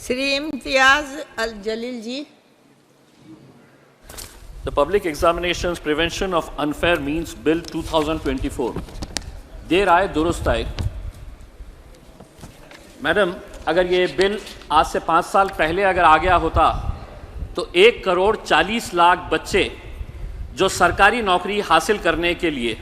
Shri Imtiaz Al Jalil ji. The Public Examinations Prevention of Unfair Means Bill 2024 देर आए दुरुस्त आए। Madam, अगर ये बिल आज से 5 साल पहले अगर आ गया होता तो 1,40,00,000 बच्चे जो सरकारी नौकरी हासिल करने के लिए,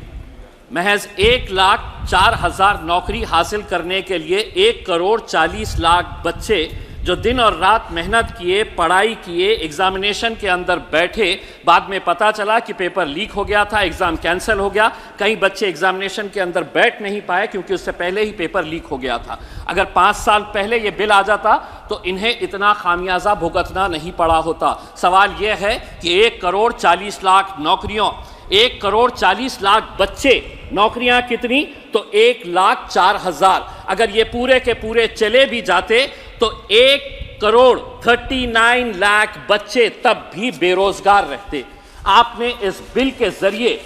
महज 1,04,000 नौकरी हासिल करने के लिए 1,40,00,000 बच्चे जो दिन और रात मेहनत किए, पढ़ाई किए, एग्जामिनेशन के अंदर बैठे, बाद में पता चला कि पेपर लीक हो गया था, एग्ज़ाम कैंसिल हो गया, कई बच्चे एग्जामिनेशन के अंदर बैठ नहीं पाए क्योंकि उससे पहले ही पेपर लीक हो गया था। अगर 5 साल पहले ये बिल आ जाता तो इन्हें इतना खामियाजा भुगतना नहीं पड़ा होता। सवाल ये है कि 1,40,00,000 नौकरियों, 1,40,00,000 बच्चे, नौकरियां कितनी? तो 1,04,000। अगर ये पूरे के पूरे चले भी जाते तो 1,39,00,000 बच्चे तब भी बेरोजगार रहते। आपने इस बिल के जरिए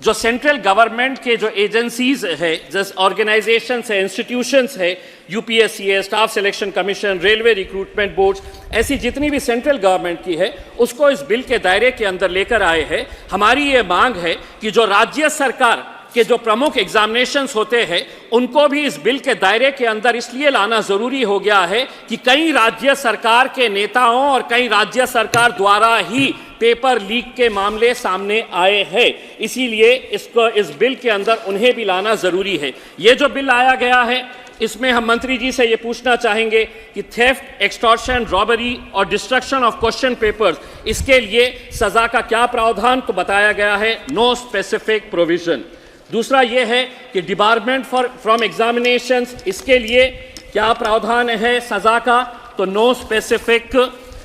जो सेंट्रल गवर्नमेंट के जो एजेंसीज है, जैसे ऑर्गेनाइजेशंस है, इंस्टीट्यूशंस है, यूपीएससी है, staff selection commission, railway recruitment board, ऐसी जितनी भी सेंट्रल गवर्नमेंट की है, उसको इस बिल के दायरे के अंदर लेकर आए हैं। हमारी ये मांग है कि जो राज्य सरकार के जो प्रमुख एग्जामिनेशंस होते हैं उनको भी इस बिल के दायरे के अंदर इसलिए लाना जरूरी हो गया है कि कई राज्य सरकार के नेताओं और कई राज्य सरकार द्वारा ही पेपर लीक के मामले सामने आए हैं। इसीलिए इसको इस बिल के अंदर उन्हें भी लाना जरूरी है। ये जो बिल लाया गया है इसमें हम मंत्री जी से ये पूछना चाहेंगे कि थेफ्ट, एक्सटॉर्शन, रॉबरी और डिस्ट्रक्शन ऑफ क्वेश्चन पेपर्स, इसके लिए सजा का क्या प्रावधान? तो बताया गया है नो स्पेसिफिक प्रोविजन। दूसरा ये है कि डिबारमेंट फ्रॉम एग्जामिनेशंस, इसके लिए क्या प्रावधान है सजा का? तो नो स्पेसिफिक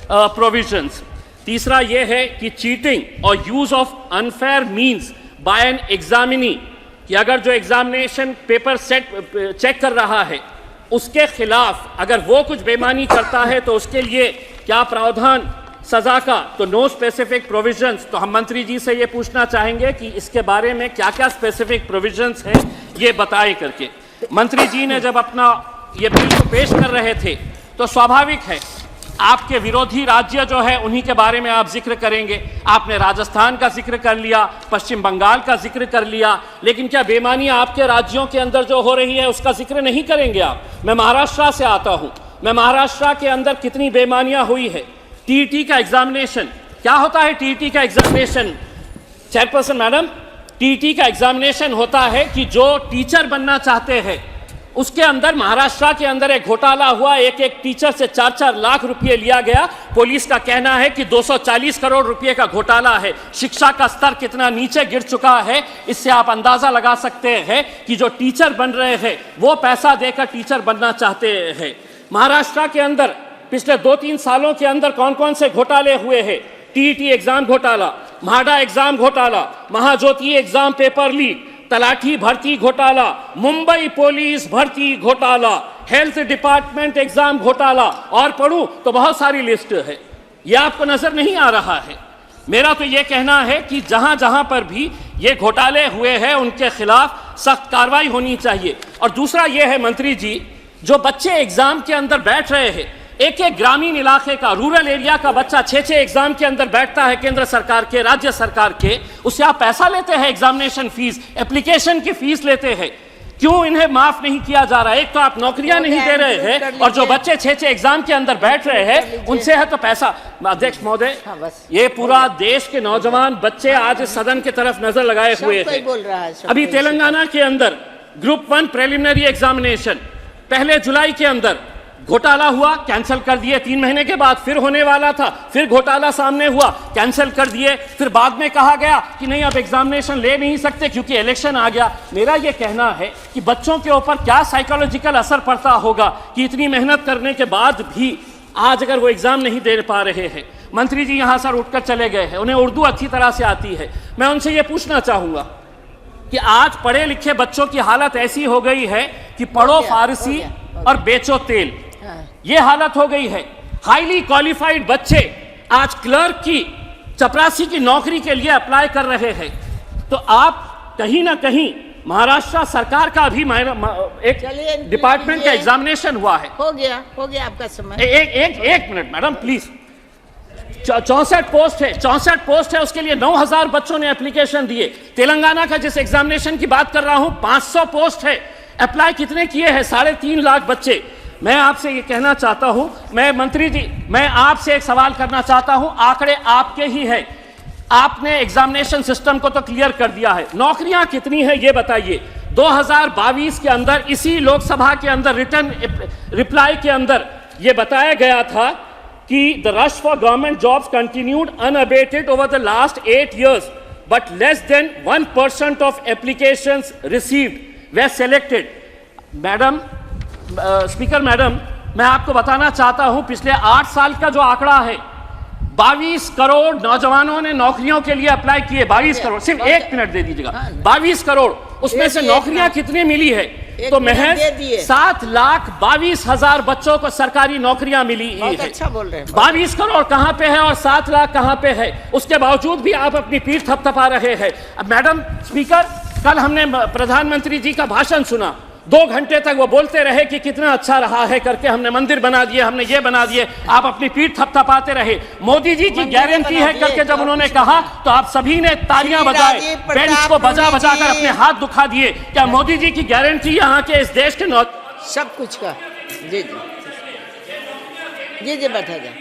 प्रोविजंस। तीसरा ये है कि चीटिंग और use of unfair means by an examinee, कि अगर जो एग्जामिनेशन पेपर सेट चेक कर रहा है उसके खिलाफ अगर वो कुछ बेईमानी करता है तो उसके लिए क्या प्रावधान सजा का? तो नो स्पेसिफिक प्रोविजंस। तो हम मंत्री जी से ये पूछना चाहेंगे कि इसके बारे में क्या क्या स्पेसिफिक प्रोविजंस हैं ये बताए करके। मंत्री जी ने जब अपना ये बिल को पेश कर रहे थे तो स्वाभाविक है आपके विरोधी राज्य जो है उन्हीं के बारे में आप जिक्र करेंगे। आपने राजस्थान का जिक्र कर लिया, पश्चिम बंगाल का जिक्र कर लिया, लेकिन क्या बेईमानी आपके राज्यों के अंदर जो हो रही है उसका जिक्र नहीं करेंगे आप? मैं महाराष्ट्र से आता हूं, मैं महाराष्ट्र के अंदर कितनी बेईमानियां हुई है। टीईटी का एग्जामिनेशन, क्या होता है टीईटी का एग्जामिनेशन? चेयरपर्सन मैडम, टीईटी का एग्जामिनेशन होता है कि जो टीचर बनना चाहते हैं उसके अंदर महाराष्ट्र के अंदर एक घोटाला हुआ, एक एक टीचर से 4-4 लाख रुपए लिया गया। पुलिस का कहना है कि 240 करोड़ रुपए का घोटाला है। शिक्षा का स्तर कितना नीचे गिर चुका है इससे आप अंदाजा लगा सकते हैं कि जो टीचर बन रहे हैं वो पैसा देकर टीचर बनना चाहते हैं। महाराष्ट्र के अंदर पिछले 2-3 सालों के अंदर कौन कौन से घोटाले हुए हैं? टीईटी एग्जाम घोटाला, म्हाडा एग्जाम घोटाला, महाज्योति एग्जाम पेपर लीक, तलाठी भर्ती घोटाला, मुंबई पुलिस भर्ती घोटाला, हेल्थ डिपार्टमेंट एग्जाम घोटाला, और पढ़ूं तो बहुत सारी लिस्ट है। यह आपको नजर नहीं आ रहा है? मेरा तो यह कहना है कि जहां जहां पर भी ये घोटाले हुए हैं उनके खिलाफ सख्त कार्रवाई होनी चाहिए। और दूसरा यह है मंत्री जी, जो बच्चे एग्जाम के अंदर बैठ रहे हैं, एक एक ग्रामीण इलाके का, रूरल एरिया का बच्चा 6-6 एग्जाम के अंदर बैठता है, केंद्र सरकार के, राज्य सरकार के, उससे आप पैसा लेते हैं, एग्जामिनेशन फीस, एप्लीकेशन की फीस लेते हैं। क्यों इन्हें माफ नहीं किया जा रहा है? एक तो आप नौकरियां नहीं दे रहे हैं और जो बच्चे 6-6 एग्जाम के अंदर बैठ रहे हैं उनसे है तो पैसा। अध्यक्ष महोदय, ये पूरा देश के नौजवान बच्चे आज सदन की तरफ नजर लगाए हुए हैं। अभी तेलंगाना के अंदर ग्रुप 1 प्रिलिमिनरी एग्जामिनेशन 1 जुलाई के अंदर घोटाला हुआ, कैंसिल कर दिए। 3 महीने के बाद फिर होने वाला था, फिर घोटाला सामने हुआ, कैंसिल कर दिए। फिर बाद में कहा गया कि नहीं अब एग्जामिनेशन ले नहीं सकते क्योंकि इलेक्शन आ गया। मेरा यह कहना है कि बच्चों के ऊपर क्या साइकोलॉजिकल असर पड़ता होगा कि इतनी मेहनत करने के बाद भी आज अगर वो एग्जाम नहीं दे पा रहे हैं। मंत्री जी यहाँ से उठकर चले गए हैं, उन्हें उर्दू अच्छी तरह से आती है। मैं उनसे ये पूछना चाहूंगा कि आज पढ़े लिखे बच्चों की हालत ऐसी हो गई है कि पढ़ो फारसी और बेचो तेल, ये हालत हो गई है। हाईली क्वालिफाइड बच्चे आज क्लर्क की, चपरासी की नौकरी के लिए अप्लाई कर रहे हैं। तो आप कहीं ना कहीं महाराष्ट्र सरकार का भी एक चलिए, डिपार्टमेंट का ये- एग्जामिनेशन हुआ है। हो गया आपका समय। एक मिनट मैडम प्लीज। 64 पोस्ट है, उसके लिए 9,000 बच्चों ने एप्लीकेशन दिए। तेलंगाना का जिस एग्जामिनेशन की बात कर रहा हूं 500 पोस्ट है, अप्लाई कितने किए हैं? 3.5 लाख बच्चे। मैं आपसे ये कहना चाहता हूं, मैं मंत्री जी, मैं आपसे एक सवाल करना चाहता हूं, आंकड़े आपके ही है, आपने एग्जामिनेशन सिस्टम को तो क्लियर कर दिया है, नौकरियां कितनी है ये बताइए। 2022 के अंदर इसी लोकसभा के अंदर रिटर्न रिप्लाई के अंदर ये बताया गया था कि the rush for government jobs continued unabated over the last 8 years, but less than 1% of applications received way selected. Madam speaker madam, मैं आपको बताना चाहता हूं पिछले 8 साल का जो आंकड़ा है, 22 करोड़ नौजवानों ने नौकरियों के लिए अप्लाई किए। 22 करोड़, सिर्फ 1 मिनट दे दीजिएगा। 22 करोड़, उसमें से नौकरियां कितनी मिली है? तो महज 7,22,000 बच्चों को सरकारी नौकरियां मिली है। अच्छा बोल रहे हैं। 22 करोड़ कहां पे है और 7 लाख कहां पे है? उसके बावजूद भी आप अपनी पीठ थपथपा रहे हैं। अब मैडम स्पीकर, कल हमने प्रधानमंत्री जी का भाषण सुना, 2 घंटे तक वो बोलते रहे कि कितना अच्छा रहा है करके, हमने मंदिर बना दिए, हमने ये बना दिए, आप अपनी पीठ थपथपाते रहे। मोदी जी की गारंटी है करके जब उन्होंने कहा तो आप सभी ने तालियां बजाए, बेंच को बजा बजा कर अपने हाथ दुखा दिए। क्या मोदी जी की गारंटी यहाँ के इस देश के सब कुछ का? जी जी बैठा जा,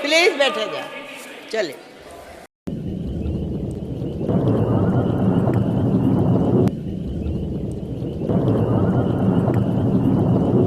प्लीज बैठा जा, चलिए।